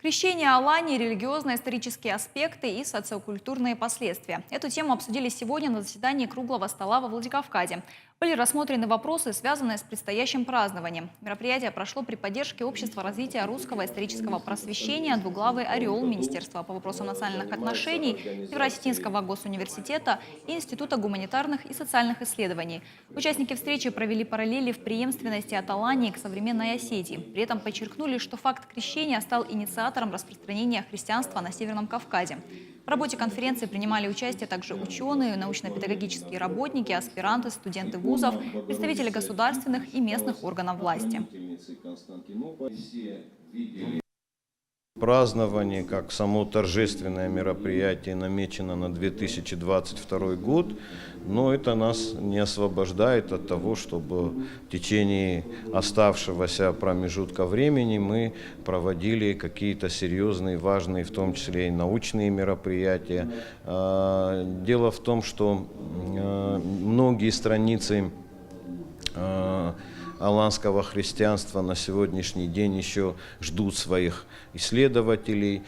Крещение Алании, религиозно-исторические аспекты и социокультурные последствия. Эту тему обсудили сегодня на заседании круглого стола во Владикавказе. Были рассмотрены вопросы, связанные с предстоящим празднованием. Мероприятие прошло при поддержке Общества развития русского исторического просвещения, двуглавый ореол Министерства по вопросам национальных отношений, Евразийского госуниверситета и Института гуманитарных и социальных исследований. Участники встречи провели параллели в преемственности от Алании к современной Осетии. При этом подчеркнули, что факт крещения стал инициатором распространения христианства на Северном Кавказе. В работе конференции принимали участие также ученые, научно-педагогические работники, аспиранты, студенты вузов, представители государственных и местных органов власти. Празднование, как само торжественное мероприятие, намечено на 2022 год, но это нас не освобождает от того, чтобы в течение оставшегося промежутка времени мы проводили какие-то серьезные, важные, в том числе и научные мероприятия. Дело в том, что многие страницы аланского христианства на сегодняшний день еще ждут своих исследователей.